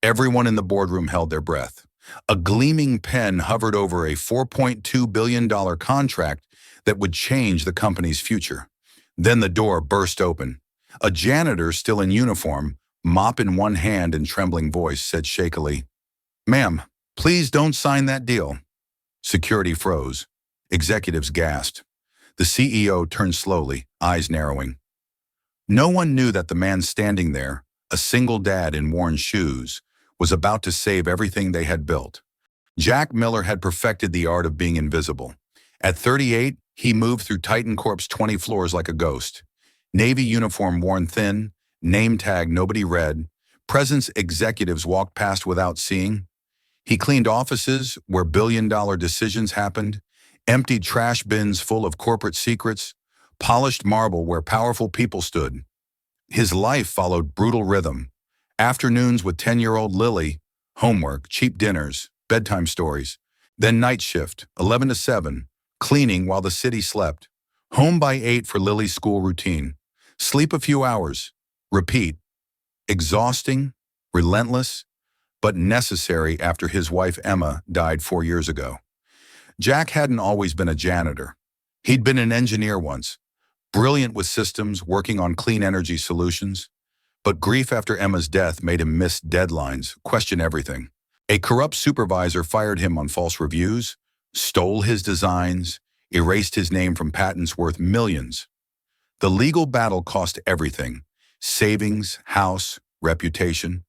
Everyone in the boardroom held their breath. A gleaming pen hovered over a $4.2 billion contract that would change the company's future. Then the door burst open. A janitor, still in uniform, mop in one hand and trembling voice, said shakily, "Ma'am, please don't sign that deal." Security froze. Executives gasped. The CEO turned slowly, eyes narrowing. No one knew that the man standing there, a single dad in worn shoes, was about to save everything they had built. Jack Miller had perfected the art of being invisible. At 38, he moved through Titan Corp's 20 floors like a ghost. Navy uniform worn thin, name tag nobody read, presence executives walked past without seeing. He cleaned offices where billion-dollar decisions happened, emptied trash bins full of corporate secrets, polished marble where powerful people stood. His life followed brutal rhythm. Afternoons with 10-year-old Lily, homework, cheap dinners, bedtime stories. Then night shift, 11 to 7, cleaning while the city slept. Home by 8 for Lily's school routine. Sleep a few hours. Repeat. Exhausting, relentless, but necessary after his wife Emma died 4 years ago. Jack hadn't always been a janitor. He'd been an engineer once, brilliant with systems, working on clean energy solutions. But grief after Emma's death made him miss deadlines, question everything. A corrupt supervisor fired him on false reviews, stole his designs, erased his name from patents worth millions. The legal battle cost everything: savings, house, reputation.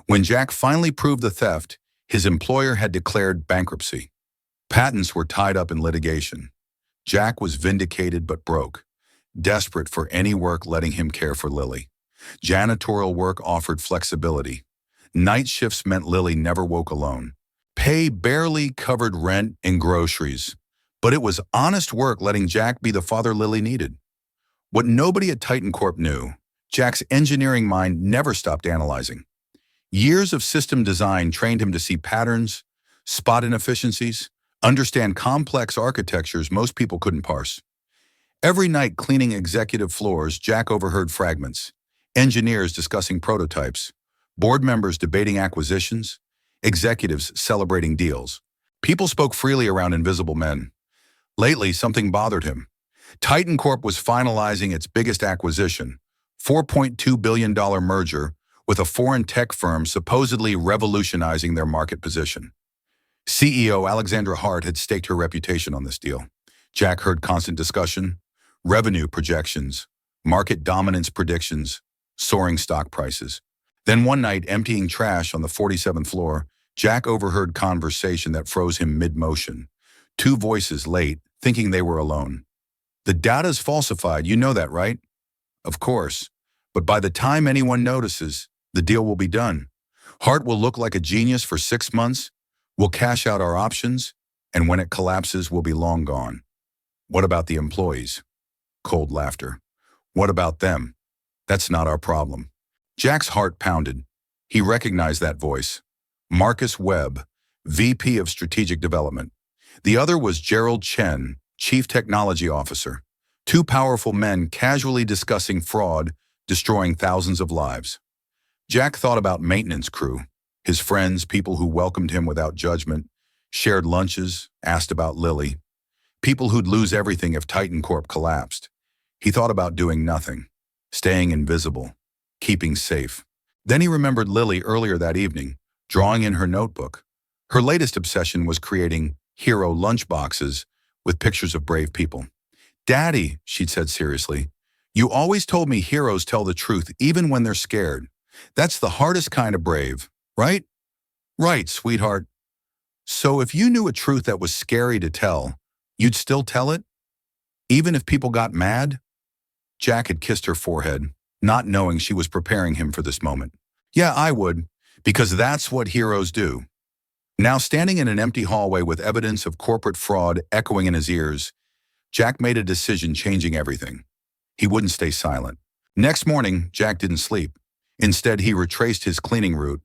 When Jack finally proved the theft, his employer had declared bankruptcy. Patents were tied up in litigation. Jack was vindicated but broke, desperate for any work letting him care for Lily. Janitorial work offered flexibility. Night shifts meant Lily never woke alone. Pay barely covered rent and groceries, but it was honest work letting Jack be the father Lily needed. What nobody at Titan Corp knew, Jack's engineering mind never stopped analyzing. Years of system design trained him to see patterns, spot inefficiencies, understand complex architectures most people couldn't parse. Every night cleaning executive floors, Jack overheard fragments. Engineers discussing prototypes, board members debating acquisitions, executives celebrating deals. People spoke freely around invisible men. Lately, something bothered him. Titan Corp was finalizing its biggest acquisition, $4.2 billion merger with a foreign tech firm supposedly revolutionizing their market position. CEO Alexandra Hart had staked her reputation on this deal. Jack heard constant discussion, revenue projections, market dominance predictions, soaring stock prices. Then one night, emptying trash on the 47th floor, Jack overheard conversation that froze him mid-motion. Two voices late, thinking they were alone. "The data's falsified, you know that, right?" "Of course. But by the time anyone notices, the deal will be done. Hart will look like a genius for 6 months, we'll cash out our options, and when it collapses, we'll be long gone." "What about the employees?" Cold laughter. "What about them? That's not our problem." Jack's heart pounded. He recognized that voice. Marcus Webb, VP of Strategic Development. The other was Gerald Chen, Chief Technology Officer. Two powerful men casually discussing fraud, destroying thousands of lives. Jack thought about maintenance crew, his friends, people who welcomed him without judgment, shared lunches, asked about Lily. People who'd lose everything if Titan Corp collapsed. He thought about doing nothing, staying invisible, keeping safe. Then he remembered Lily earlier that evening, drawing in her notebook. Her latest obsession was creating hero lunchboxes with pictures of brave people. "Daddy," she'd said seriously, "you always told me heroes tell the truth even when they're scared. That's the hardest kind of brave, right?" "Right, sweetheart." "So if you knew a truth that was scary to tell, you'd still tell it? Even if people got mad?" Jack had kissed her forehead, not knowing she was preparing him for this moment. "Yeah, I would, because that's what heroes do." Now standing in an empty hallway with evidence of corporate fraud echoing in his ears, Jack made a decision changing everything. He wouldn't stay silent. Next morning, Jack didn't sleep. Instead, he retraced his cleaning route,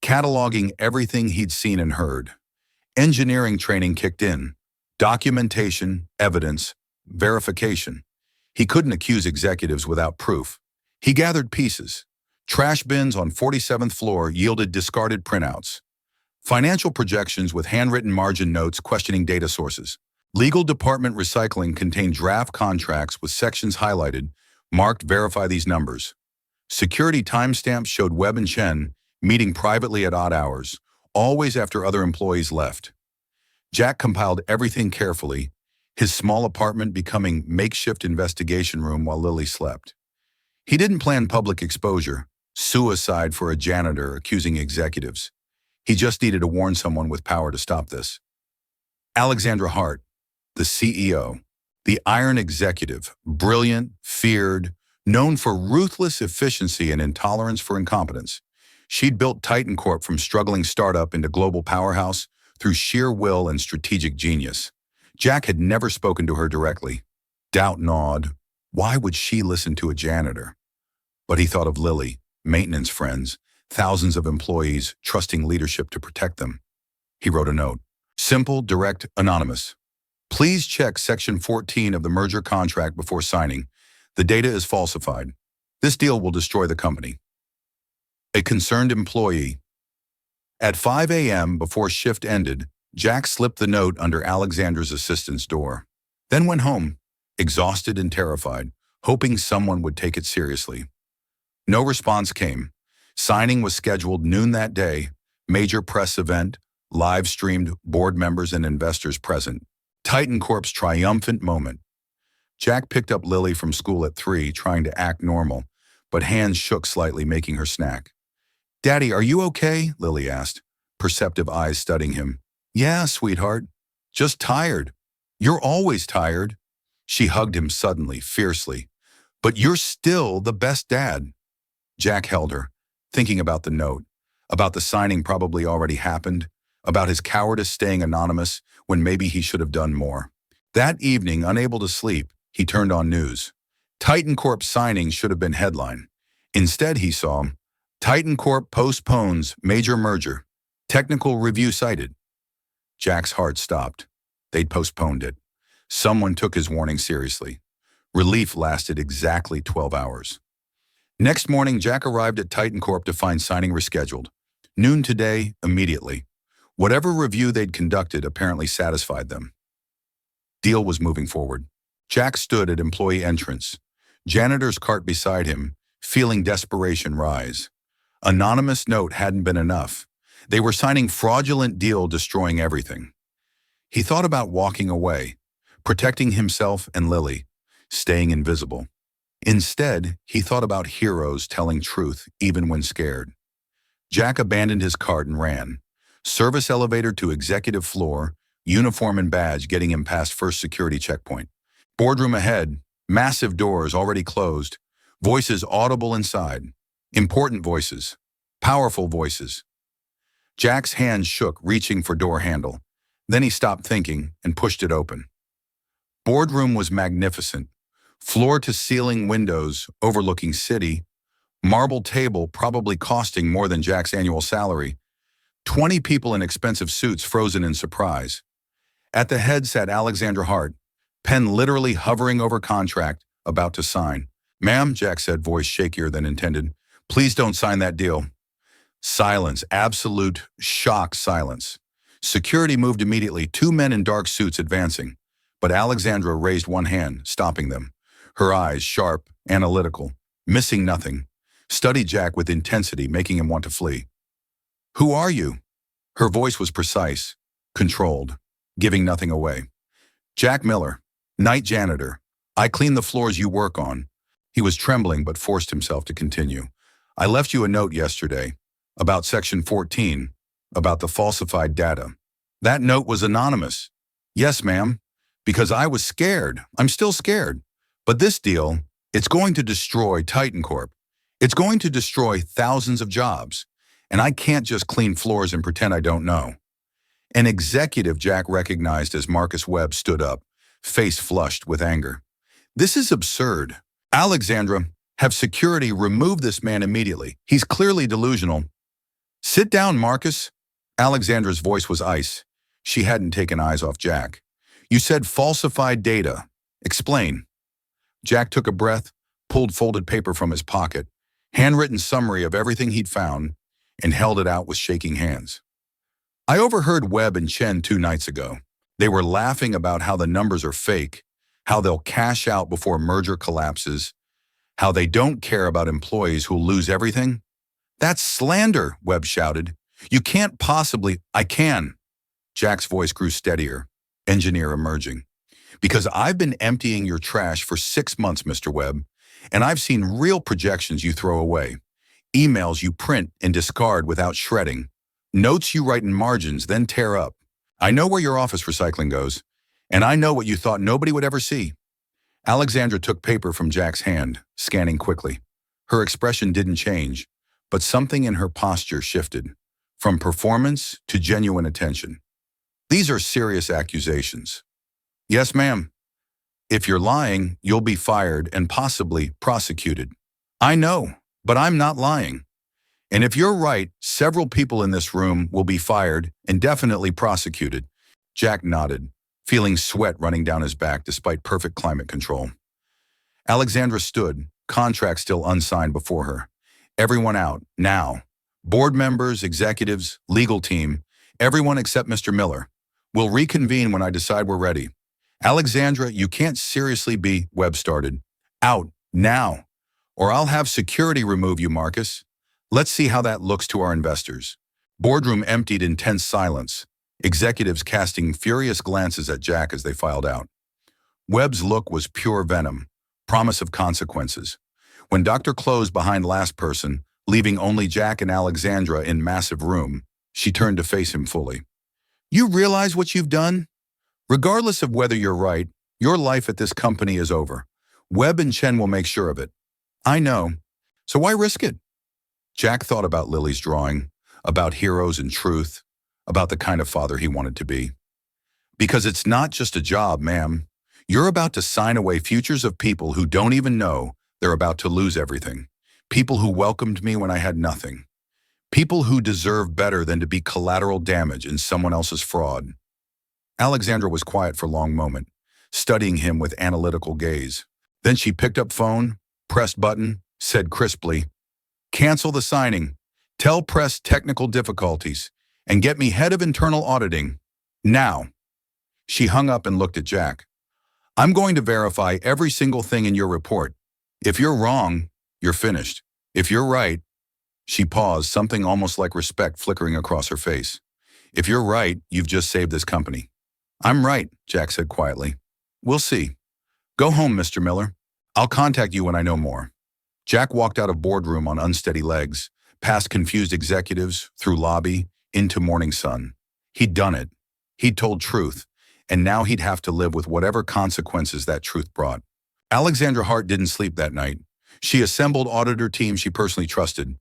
cataloging everything he'd seen and heard. Engineering training kicked in. Documentation, evidence, verification. He couldn't accuse executives without proof. He gathered pieces, Trash bins on 47th floor yielded discarded printouts. Financial projections with handwritten margin notes questioning data sources. Legal department recycling contained draft contracts with sections highlighted, marked "Verify these numbers." Security timestamps showed Webb and Chen meeting privately at odd hours, always after other employees left. Jack compiled everything carefully, his small apartment becoming makeshift investigation room while Lily slept. He didn't plan public exposure, suicide for a janitor accusing executives. He just needed to warn someone with power to stop this. Alexandra Hart, the CEO, the iron executive, brilliant, feared, known for ruthless efficiency and intolerance for incompetence. She'd built Titan Corp from struggling startup into global powerhouse through sheer will and strategic genius. Jack had never spoken to her directly. Doubt gnawed. Why would she listen to a janitor? But he thought of Lily, maintenance friends, thousands of employees trusting leadership to protect them. He wrote a note. Simple, direct, anonymous. Please check Section 14 of the merger contract before signing. The data is falsified. This deal will destroy the company. A concerned employee. At 5 a.m. before shift ended, Jack slipped the note under Alexandra's assistant's door, then went home, exhausted and terrified, hoping someone would take it seriously. No response came. Signing was scheduled noon that day, major press event, live-streamed, board members and investors present. Titan Corp's triumphant moment. Jack picked up Lily from school at 3, trying to act normal, but hands shook slightly, making her snack. "Daddy, are you okay?" Lily asked, perceptive eyes studying him. "Yeah, sweetheart. Just tired." "You're always tired." She hugged him suddenly, fiercely. "But you're still the best dad." Jack held her, thinking about the note, about the signing probably already happened, about his cowardice staying anonymous when maybe he should have done more. That evening, unable to sleep, he turned on news. Titan Corp signing should have been headline. Instead, he saw, Titan Corp postpones major merger. Technical review cited. Jack's heart stopped. They'd postponed it. Someone took his warning seriously. Relief lasted exactly 12 hours. Next morning, Jack arrived at Titan Corp to find signing rescheduled. Noon today, immediately. Whatever review they'd conducted apparently satisfied them. Deal was moving forward. Jack stood at employee entrance, janitor's cart beside him, feeling desperation rise. Anonymous note hadn't been enough. They were signing fraudulent deal, destroying everything. He thought about walking away, protecting himself and Lily, staying invisible. Instead, he thought about heroes telling truth even when scared. Jack abandoned his cart and ran. Service elevator to executive floor, uniform and badge getting him past first security checkpoint. Boardroom ahead, massive doors already closed, voices audible inside. Important voices, powerful voices. Jack's hand shook, reaching for door handle. Then he stopped thinking and pushed it open. Boardroom was magnificent. Floor-to-ceiling windows overlooking city, marble table probably costing more than Jack's annual salary, 20 people in expensive suits frozen in surprise. At the head sat Alexandra Hart, pen literally hovering over contract, about to sign. "Ma'am," Jack said, voice shakier than intended, "please don't sign that deal." Silence, absolute shock silence. Security moved immediately, 2 men in dark suits advancing, but Alexandra raised one hand, stopping them. Her eyes, sharp, analytical, missing nothing, studied Jack with intensity, making him want to flee. "Who are you?" Her voice was precise, controlled, giving nothing away. "Jack Miller, night janitor. I clean the floors you work on." He was trembling but forced himself to continue. "I left you a note yesterday about Section 14, about the falsified data. That note was anonymous." "Yes, ma'am, because I was scared. I'm still scared. But this deal, it's going to destroy Titan Corp. It's going to destroy thousands of jobs. And I can't just clean floors and pretend I don't know." An executive Jack recognized as Marcus Webb stood up, face flushed with anger. "This is absurd. Alexandra, have security remove this man immediately. He's clearly delusional." "Sit down, Marcus." Alexandra's voice was ice. She hadn't taken eyes off Jack. "You said falsified data. Explain." Jack took a breath, pulled folded paper from his pocket. handwritten summary of everything he'd found, and held it out with shaking hands. I overheard Webb and Chen 2 nights ago. They were laughing about how the numbers are fake, how they'll cash out before merger collapses, how they don't care about employees who'll lose everything. That's slander, Webb shouted. You can't possibly. I can. Jack's voice grew steadier, engineer emerging. Because I've been emptying your trash for 6 months, Mr. Webb, and I've seen real projections you throw away, emails you print and discard without shredding, notes you write in margins, then tear up. I know where your office recycling goes, and I know what you thought nobody would ever see. Alexandra took paper from Jack's hand, scanning quickly. Her expression didn't change, but something in her posture shifted, from performance to genuine attention. These are serious accusations. Yes, ma'am. If you're lying, you'll be fired and possibly prosecuted. I know, but I'm not lying. And if you're right, several people in this room will be fired and definitely prosecuted. Jack nodded, feeling sweat running down his back despite perfect climate control. Alexandra stood, contract still unsigned before her. Everyone out, now. Board members, executives, legal team, everyone except Mr. Miller. We'll reconvene when I decide we're ready. Alexandra, you can't seriously be, Webb started. Out, now. Or I'll have security remove you, Marcus. Let's see how that looks to our investors. Boardroom emptied in tense silence, executives casting furious glances at Jack as they filed out. Webb's look was pure venom, promise of consequences. When Dr. closed behind last person, leaving only Jack and Alexandra in massive room, she turned to face him fully. You realize what you've done? Regardless of whether you're right, your life at this company is over. Webb and Chen will make sure of it. I know. So why risk it? Jack thought about Lily's drawing, about heroes and truth, about the kind of father he wanted to be. Because it's not just a job, ma'am. You're about to sign away futures of people who don't even know they're about to lose everything. People who welcomed me when I had nothing. People who deserve better than to be collateral damage in someone else's fraud. Alexandra was quiet for a long moment, studying him with analytical gaze. Then she picked up phone, pressed button, said crisply, Cancel the signing. Tell press technical difficulties. And get me head of internal auditing. Now. She hung up and looked at Jack. I'm going to verify every single thing in your report. If you're wrong, you're finished. If you're right, she paused, something almost like respect flickering across her face. If you're right, you've just saved this company. I'm right, Jack said quietly. We'll see. Go home, Mr. Miller. I'll contact you when I know more. Jack walked out of boardroom on unsteady legs, past confused executives, through lobby, into morning sun. He'd done it. He'd told truth, and now he'd have to live with whatever consequences that truth brought. Alexandra Hart didn't sleep that night. She assembled auditor teams she personally trusted.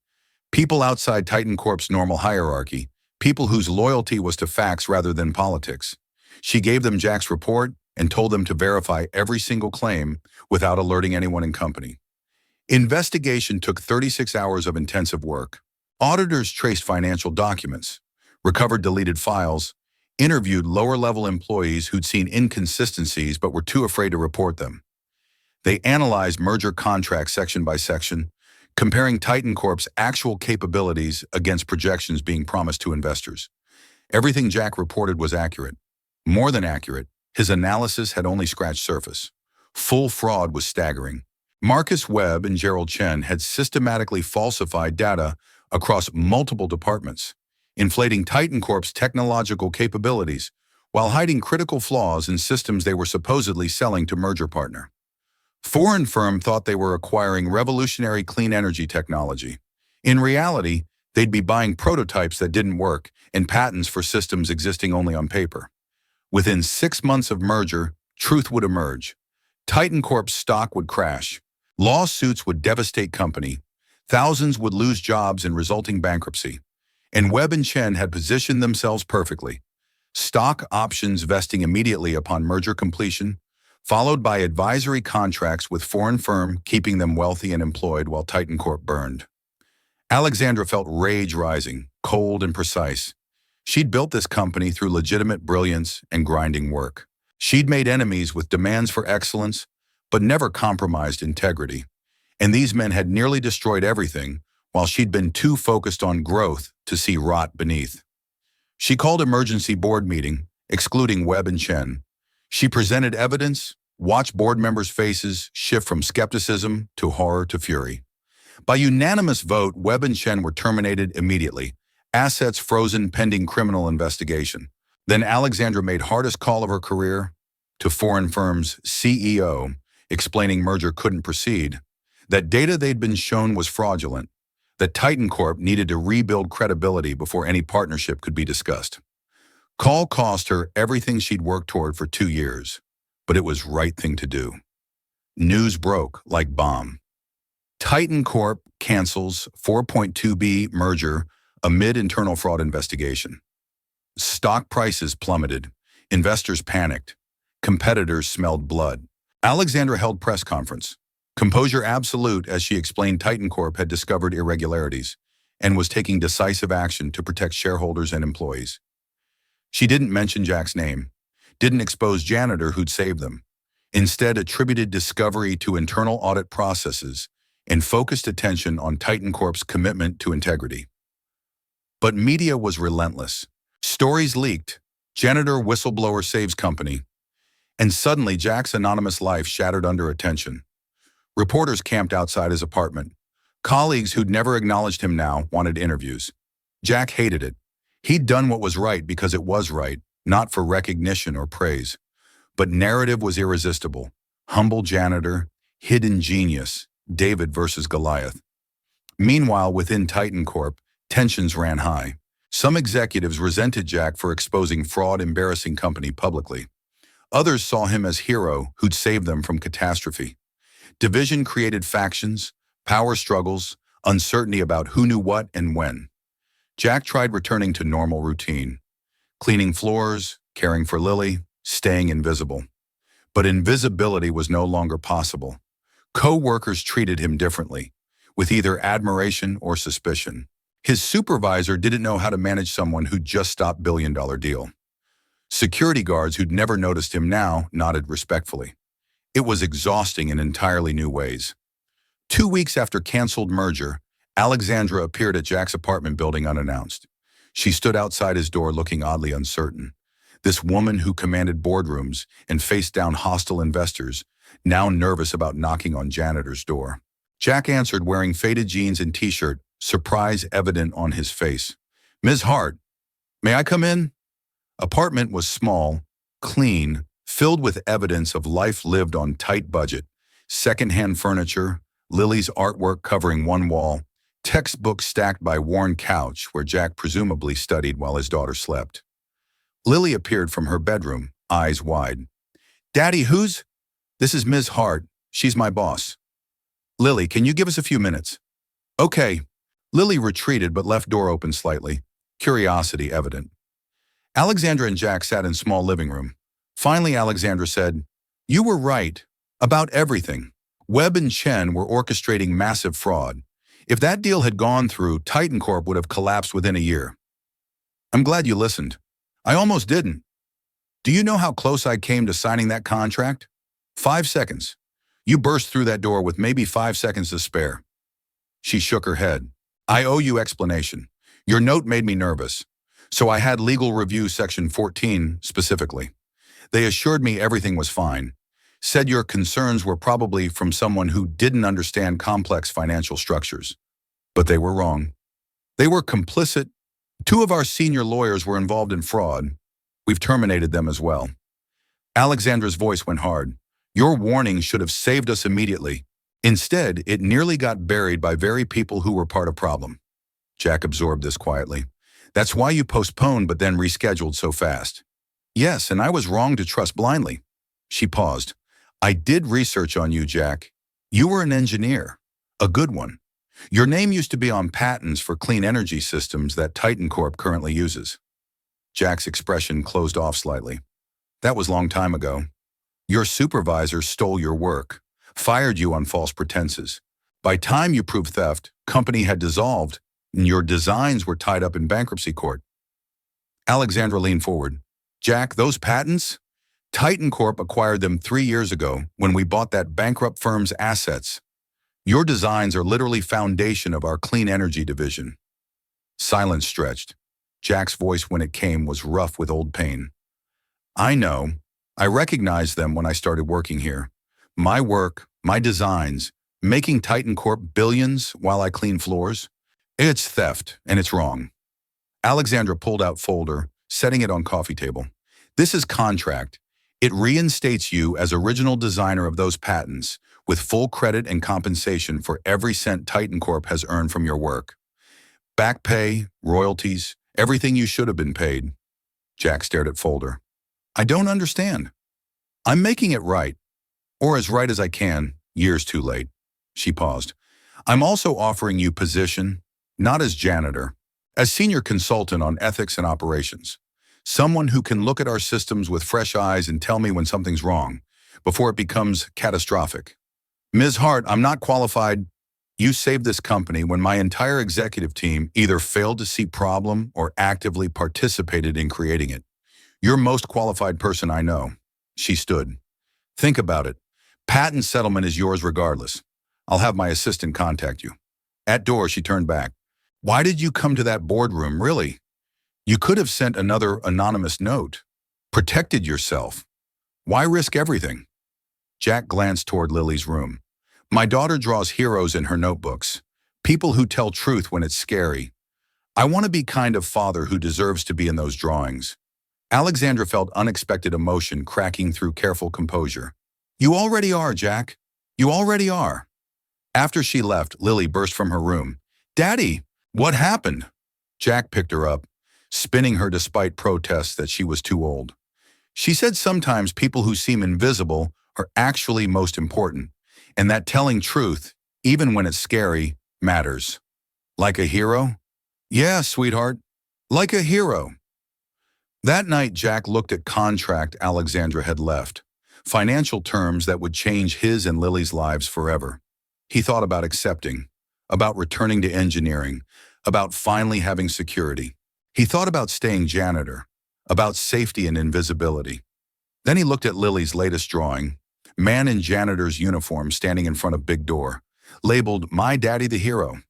People outside Titan Corp's normal hierarchy, people whose loyalty was to facts rather than politics. She gave them Jack's report and told them to verify every single claim without alerting anyone in company. Investigation took 36 hours of intensive work. Auditors traced financial documents, recovered deleted files, interviewed lower-level employees who'd seen inconsistencies but were too afraid to report them. They analyzed merger contracts section by section, comparing Titan Corp's actual capabilities against projections being promised to investors. Everything Jack reported was accurate. More than accurate, his analysis had only scratched surface. Full fraud was staggering. Marcus Webb and Gerald Chen had systematically falsified data across multiple departments, inflating Titan Corp's technological capabilities while hiding critical flaws in systems they were supposedly selling to merger partner. Foreign firm thought they were acquiring revolutionary clean energy technology. In reality, they'd be buying prototypes that didn't work and patents for systems existing only on paper. Within 6 months of merger, truth would emerge. Titan Corp's stock would crash. Lawsuits would devastate company. Thousands would lose jobs in resulting bankruptcy. And Webb and Chen had positioned themselves perfectly. Stock options vesting immediately upon merger completion, followed by advisory contracts with foreign firm keeping them wealthy and employed while Titan Corp burned. Alexandra felt rage rising, cold and precise. She'd built this company through legitimate brilliance and grinding work. She'd made enemies with demands for excellence, but never compromised integrity. And these men had nearly destroyed everything, while she'd been too focused on growth to see rot beneath. She called emergency board meeting, excluding Webb and Chen. She presented evidence, watched board members' faces shift from skepticism to horror to fury. By unanimous vote, Webb and Chen were terminated immediately, assets frozen pending criminal investigation. Then Alexandra made hardest call of her career to foreign firm's CEO, explaining merger couldn't proceed, that data they'd been shown was fraudulent, that Titan Corp needed to rebuild credibility before any partnership could be discussed. Call cost her everything she'd worked toward for 2 years, but it was right thing to do. News broke like bomb. Titan Corp cancels 4.2B merger amid internal fraud investigation. Stock prices plummeted. Investors panicked. Competitors smelled blood. Alexandra held press conference. Composure absolute as she explained Titan Corp had discovered irregularities and was taking decisive action to protect shareholders and employees. She didn't mention Jack's name, didn't expose Janitor who'd saved them, instead attributed discovery to internal audit processes and focused attention on Titan Corp's commitment to integrity. But media was relentless. Stories leaked, Janitor whistleblower saves company, and suddenly Jack's anonymous life shattered under attention. Reporters camped outside his apartment. Colleagues who'd never acknowledged him now wanted interviews. Jack hated it. He'd done what was right because it was right, not for recognition or praise. But narrative was irresistible. Humble janitor, hidden genius, David versus Goliath. Meanwhile, within Titan Corp, tensions ran high. Some executives resented Jack for exposing fraud, embarrassing company publicly. Others saw him as hero who'd saved them from catastrophe. Division created factions, power struggles, uncertainty about who knew what and when. Jack tried returning to normal routine, cleaning floors, caring for Lily, staying invisible. But invisibility was no longer possible. Co-workers treated him differently, with either admiration or suspicion. His supervisor didn't know how to manage someone who'd just stopped billion-dollar deal. Security guards who'd never noticed him now nodded respectfully. It was exhausting in entirely new ways. 2 weeks after canceled merger, Alexandra appeared at Jack's apartment building unannounced. She stood outside his door looking oddly uncertain. This woman who commanded boardrooms and faced down hostile investors, now nervous about knocking on Janitor's door. Jack answered wearing faded jeans and t-shirt, surprise evident on his face. "Ms. Hart, may I come in?" Apartment was small, clean, filled with evidence of life lived on tight budget. Secondhand furniture, Lily's artwork covering one wall, textbooks stacked by worn couch where Jack presumably studied while his daughter slept. Lily appeared from her bedroom, eyes wide. "Daddy, who's—" "This is Ms. Hart. She's my boss." "Lily, can you give us a few minutes?" "Okay." Lily retreated but left door open slightly, curiosity evident. Alexandra and Jack sat in small living room. Finally, Alexandra said, "You were right about everything. Webb and Chen were orchestrating massive fraud. If that deal had gone through, Titan Corp would have collapsed within a year." "I'm glad you listened." "I almost didn't. Do you know how close I came to signing that contract? 5 seconds. You burst through that door with maybe 5 seconds to spare." She shook her head. "I owe you explanation. Your note made me nervous. So I had legal review section 14 specifically. They assured me everything was fine. Said your concerns were probably from someone who didn't understand complex financial structures. But they were wrong. They were complicit. 2 of our senior lawyers were involved in fraud. We've terminated them as well." Alexandra's voice went hard. "Your warning should have saved us immediately. Instead, it nearly got buried by very people who were part of problem." Jack absorbed this quietly. "That's why you postponed but then rescheduled so fast." "Yes, and I was wrong to trust blindly." She paused. "I did research on you, Jack. You were an engineer, a good one. Your name used to be on patents for clean energy systems that Titan Corp currently uses." Jack's expression closed off slightly. "That was long time ago. Your supervisor stole your work, fired you on false pretenses. By time you proved theft, company had dissolved, and your designs were tied up in bankruptcy court." Alexandra leaned forward. "Jack, those patents? Titan Corp acquired them 3 years ago when we bought that bankrupt firm's assets. Your designs are literally foundation of our clean energy division." Silence stretched. Jack's voice when it came was rough with old pain. "I know. I recognized them when I started working here. My work, my designs, making Titan Corp billions while I clean floors. It's theft, and it's wrong." Alexandra pulled out folder, setting it on coffee table. "This is contract. It reinstates you as original designer of those patents, with full credit and compensation for every cent Titan Corp has earned from your work. Back pay, royalties, everything you should have been paid." Jack stared at folder. "I don't understand." "I'm making it right, or as right as I can, years too late." She paused. "I'm also offering you position, not as janitor, as senior consultant on ethics and operations. Someone who can look at our systems with fresh eyes and tell me when something's wrong, before it becomes catastrophic. Ms. Hart, I'm not qualified. You saved this company when my entire executive team either failed to see problem or actively participated in creating it. You're most qualified person I know." She stood. "Think about it. Patent settlement is yours regardless. I'll have my assistant contact you." At door, she turned back. "Why did you come to that boardroom, really? You could have sent another anonymous note. Protected yourself. Why risk everything?" Jack glanced toward Lily's room. "My daughter draws heroes in her notebooks. People who tell truth when it's scary. I want to be kind of father who deserves to be in those drawings." Alexandra felt unexpected emotion cracking through careful composure. "You already are, Jack. You already are." After she left, Lily burst from her room. "Daddy, what happened?" Jack picked her up, spinning her despite protests that she was too old. She said sometimes people who seem invisible are actually most important, and that telling truth, even when it's scary, matters. "Like a hero?" "Yeah, sweetheart. Like a hero." That night, Jack looked at contract Alexandra had left, financial terms that would change his and Lily's lives forever. He thought about accepting, about returning to engineering, about finally having security. He thought about staying janitor, about safety and invisibility. Then he looked at Lily's latest drawing, man in janitor's uniform standing in front of big door, labeled "My Daddy the Hero."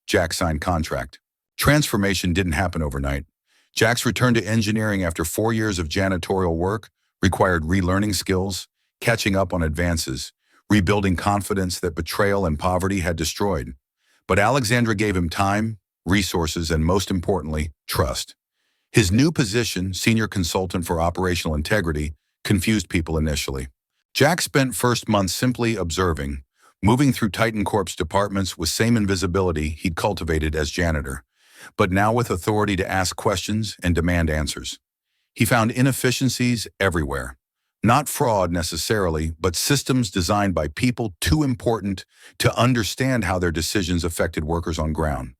Jack signed contract. Transformation didn't happen overnight. Jack's return to engineering after 4 years of janitorial work required relearning skills, catching up on advances, rebuilding confidence that betrayal and poverty had destroyed. But Alexandra gave him time, resources, and most importantly, trust. His new position, senior consultant for operational integrity, confused people initially. Jack spent first month simply observing, moving through Titan Corp's departments with same invisibility he'd cultivated as janitor, but now with authority to ask questions and demand answers. He found inefficiencies everywhere. Not fraud necessarily, but systems designed by people too important to understand how their decisions affected workers on ground.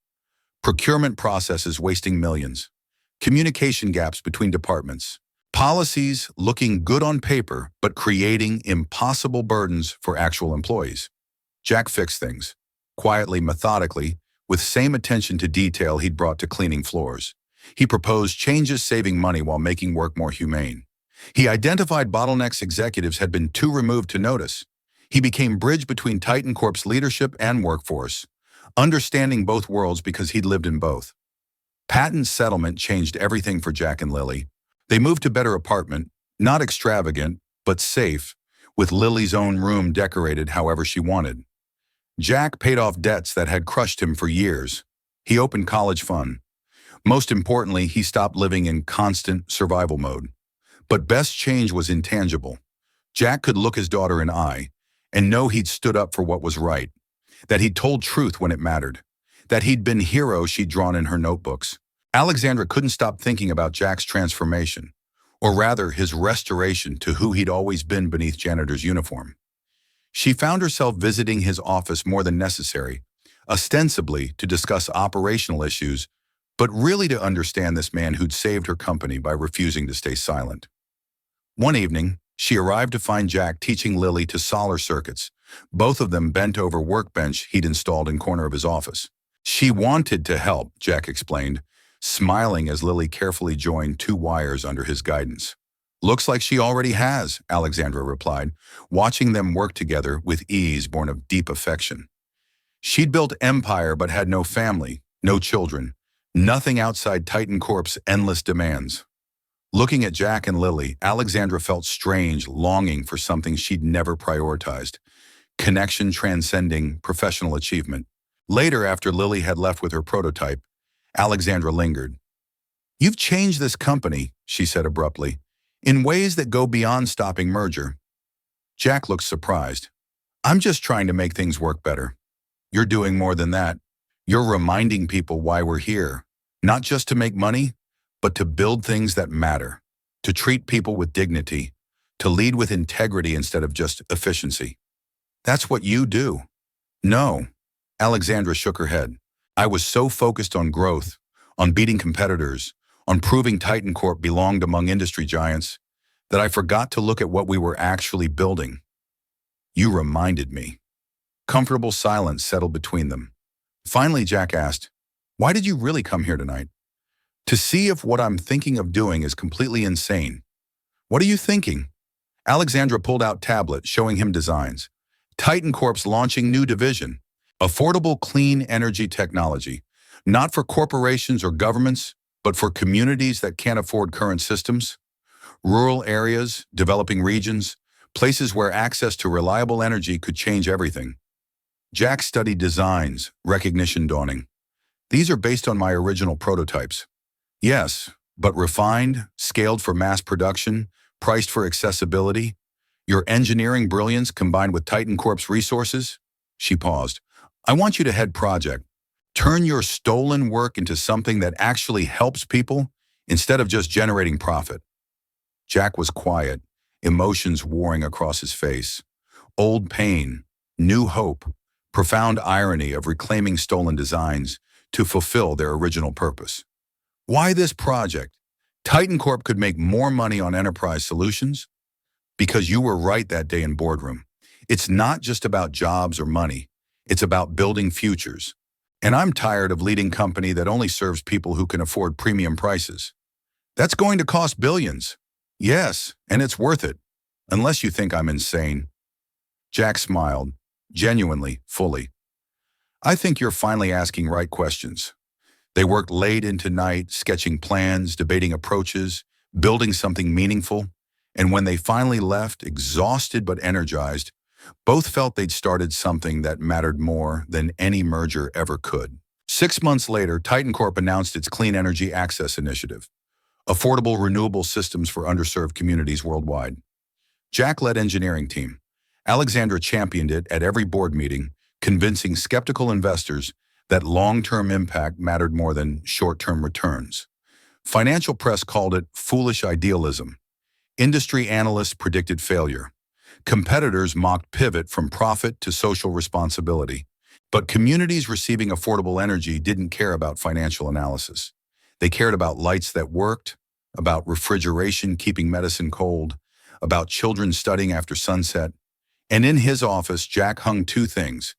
Procurement processes wasting millions. Communication gaps between departments. Policies looking good on paper, but creating impossible burdens for actual employees. Jack fixed things, quietly, methodically, with same attention to detail he'd brought to cleaning floors. He proposed changes saving money while making work more humane. He identified bottlenecks executives had been too removed to notice. He became bridge between Titan Corp's leadership and workforce, understanding both worlds because he'd lived in both. Patent settlement changed everything for Jack and Lily. They moved to better apartment, not extravagant, but safe, with Lily's own room decorated however she wanted. Jack paid off debts that had crushed him for years. He opened college fund. Most importantly, he stopped living in constant survival mode. But best change was intangible. Jack could look his daughter in the eye and know he'd stood up for what was right, that he'd told truth when it mattered, that he'd been hero she'd drawn in her notebooks. Alexandra couldn't stop thinking about Jack's transformation, or rather his restoration to who he'd always been beneath janitor's uniform. She found herself visiting his office more than necessary, ostensibly to discuss operational issues, but really to understand this man who'd saved her company by refusing to stay silent. One evening, she arrived to find Jack teaching Lily to solder circuits, both of them bent over workbench he'd installed in corner of his office. She wanted to help, Jack explained, smiling as Lily carefully joined 2 wires under his guidance. Looks like she already has, Alexandra replied, watching them work together with ease born of deep affection. She'd built empire but had no family, no children, nothing outside Titan Corp's endless demands. Looking at Jack and Lily, Alexandra felt strange longing for something she'd never prioritized, connection transcending professional achievement. Later, after Lily had left with her prototype, Alexandra lingered. "You've changed this company," she said abruptly, "in ways that go beyond stopping merger." Jack looked surprised. "I'm just trying to make things work better." "You're doing more than that. You're reminding people why we're here, not just to make money, but to build things that matter, to treat people with dignity, to lead with integrity instead of just efficiency. That's what you do." "No." Alexandra shook her head. "I was so focused on growth, on beating competitors, on proving Titan Corp belonged among industry giants, that I forgot to look at what we were actually building." "You reminded me." Comfortable silence settled between them. Finally, Jack asked, "Why did you really come here tonight?" "To see if what I'm thinking of doing is completely insane." "What are you thinking?" Alexandra pulled out tablet, showing him designs. Titan Corp's launching new division. Affordable clean energy technology. Not for corporations or governments, but for communities that can't afford current systems. Rural areas, developing regions, places where access to reliable energy could change everything. Jack studied designs, recognition dawning. "These are based on my original prototypes." "Yes, but refined, scaled for mass production, priced for accessibility. Your engineering brilliance combined with Titan Corp's resources?" She paused. "I want you to head project. Turn your stolen work into something that actually helps people instead of just generating profit." Jack was quiet, emotions warring across his face. Old pain, new hope, profound irony of reclaiming stolen designs to fulfill their original purpose. "Why this project? Titan Corp could make more money on enterprise solutions." "Because you were right that day in Boardroom. It's not just about jobs or money. It's about building futures. And I'm tired of leading a company that only serves people who can afford premium prices." "That's going to cost billions." "Yes, and it's worth it. Unless you think I'm insane." Jack smiled, genuinely, fully. "I think you're finally asking right questions." They worked late into night, sketching plans, debating approaches, building something meaningful. And when they finally left, exhausted but energized, both felt they'd started something that mattered more than any merger ever could. 6 months later, Titan Corp announced its Clean Energy Access Initiative, affordable renewable systems for underserved communities worldwide. Jack led engineering team. Alexandra championed it at every board meeting, convincing skeptical investors that long-term impact mattered more than short-term returns. Financial press called it foolish idealism. Industry analysts predicted failure. Competitors mocked pivot from profit to social responsibility. But communities receiving affordable energy didn't care about financial analysis. They cared about lights that worked, about refrigeration keeping medicine cold, about children studying after sunset. And in his office, Jack hung two things: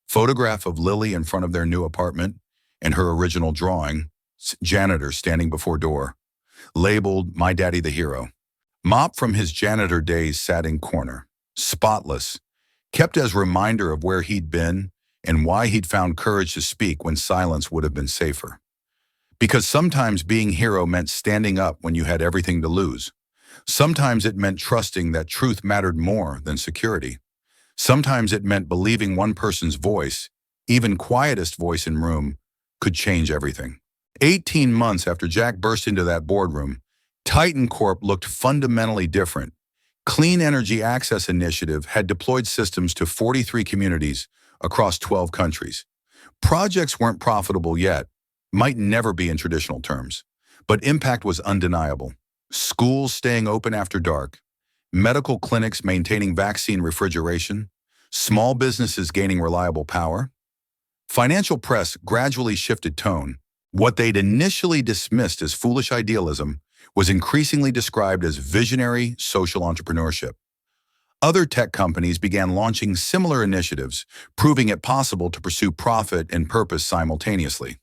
photograph of Lily in front of their new apartment and her original drawing, Janitor standing before door, labeled "My Daddy the Hero." Mop from his janitor days sat in corner, spotless, kept as reminder of where he'd been and why he'd found courage to speak when silence would have been safer. Because sometimes being hero meant standing up when you had everything to lose. Sometimes it meant trusting that truth mattered more than security. Sometimes it meant believing one person's voice, even quietest voice in room, could change everything. 18 months after Jack burst into that boardroom, Titan Corp looked fundamentally different. Clean Energy Access Initiative had deployed systems to 43 communities across 12 countries. Projects weren't profitable yet, might never be in traditional terms, but impact was undeniable. Schools staying open after dark, medical clinics maintaining vaccine refrigeration, small businesses gaining reliable power. Financial press gradually shifted tone. What they'd initially dismissed as foolish idealism was increasingly described as visionary social entrepreneurship. Other tech companies began launching similar initiatives, proving it possible to pursue profit and purpose simultaneously.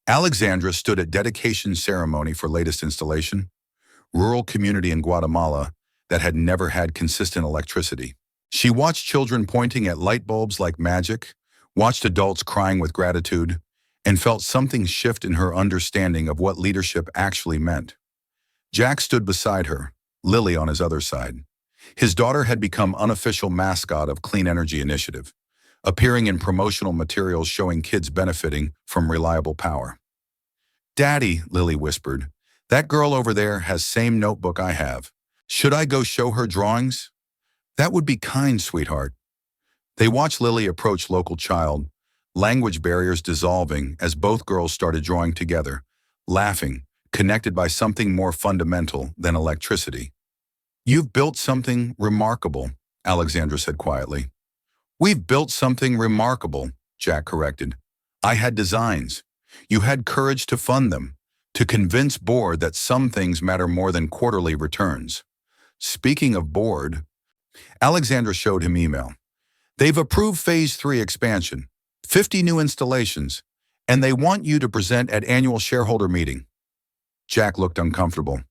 Alexandra stood at dedication ceremony for latest installation. rural community in Guatemala that had never had consistent electricity. She watched children pointing at light bulbs like magic, watched adults crying with gratitude, and felt something shift in her understanding of what leadership actually meant. Jack stood beside her, Lily on his other side. His daughter had become unofficial mascot of Clean Energy Initiative, appearing in promotional materials showing kids benefiting from reliable power. "Daddy," Lily whispered, "that girl over there has same notebook I have. Should I go show her drawings?" "That would be kind, sweetheart." They watched Lily approach local child, language barriers dissolving as both girls started drawing together, laughing, connected by something more fundamental than electricity. "You've built something remarkable," Alexandra said quietly. "We've built something remarkable," Jack corrected. "I had designs. You had courage to fund them, to convince board that some things matter more than quarterly returns." Speaking of board, Alexandra showed him email. "They've approved Phase 3 expansion, 50 new installations, and they want you to present at annual shareholder meeting." Jack looked uncomfortable.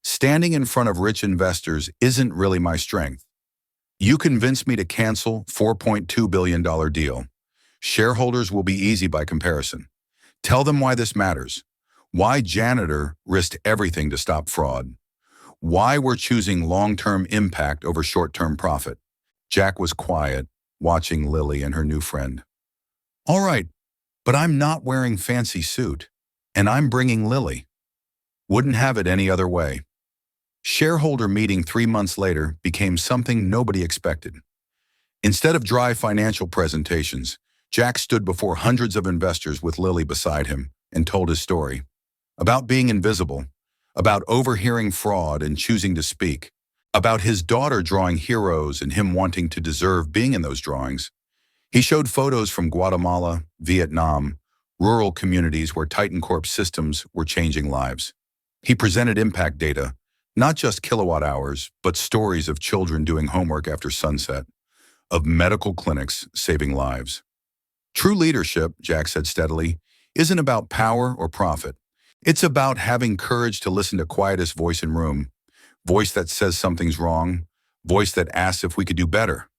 "Standing in front of rich investors isn't really my strength. You convinced me to cancel $4.2 billion deal. Shareholders will be easy by comparison. Tell them why this matters. Why Janitor risked everything to stop fraud. Why we're choosing long-term impact over short-term profit." Jack was quiet, watching Lily and her new friend. "All right, but I'm not wearing fancy suit, and I'm bringing Lily. Wouldn't have it any other way." Shareholder meeting 3 months later became something nobody expected. Instead of dry financial presentations, Jack stood before hundreds of investors with Lily beside him and told his story. About being invisible, about overhearing fraud and choosing to speak, about his daughter drawing heroes and him wanting to deserve being in those drawings. He showed photos from Guatemala, Vietnam, rural communities where Titan Corp systems were changing lives. He presented impact data, not just kilowatt hours, but stories of children doing homework after sunset, of medical clinics saving lives. "True leadership," Jack said steadily, "isn't about power or profit. It's about having courage to listen to quietest voice in room, voice that says something's wrong, voice that asks if we could do better."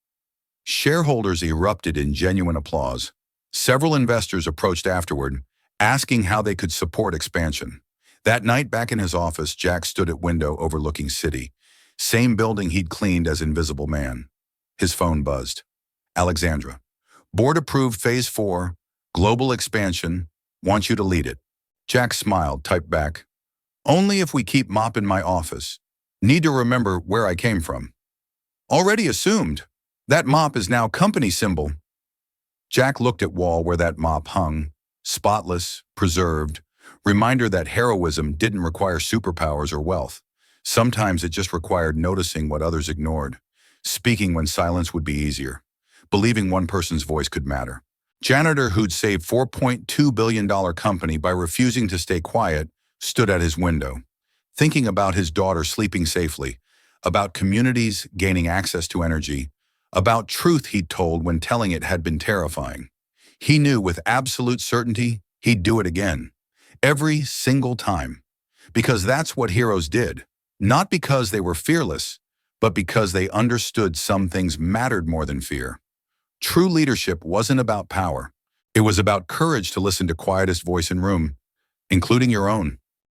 Shareholders erupted in genuine applause. Several investors approached afterward, asking how they could support expansion. That night back in his office, Jack stood at window overlooking city, same building he'd cleaned as Invisible Man. His phone buzzed. "Alexandra, board approved Phase 4, global expansion, want you to lead it." Jack smiled, typed back, "Only if we keep mopping my office. Need to remember where I came from." "Already assumed. That mop is now company symbol." Jack looked at wall where that mop hung, spotless, preserved, reminder that heroism didn't require superpowers or wealth. Sometimes it just required noticing what others ignored, speaking when silence would be easier, believing one person's voice could matter. Janitor, who'd saved $4.2 billion company by refusing to stay quiet, stood at his window, thinking about his daughter sleeping safely, about communities gaining access to energy, about truth he'd told when telling it had been terrifying. He knew with absolute certainty he'd do it again, every single time, because that's what heroes did, not because they were fearless, but because they understood some things mattered more than fear. True leadership wasn't about power. It was about courage to listen to quietest voice in room, including your own.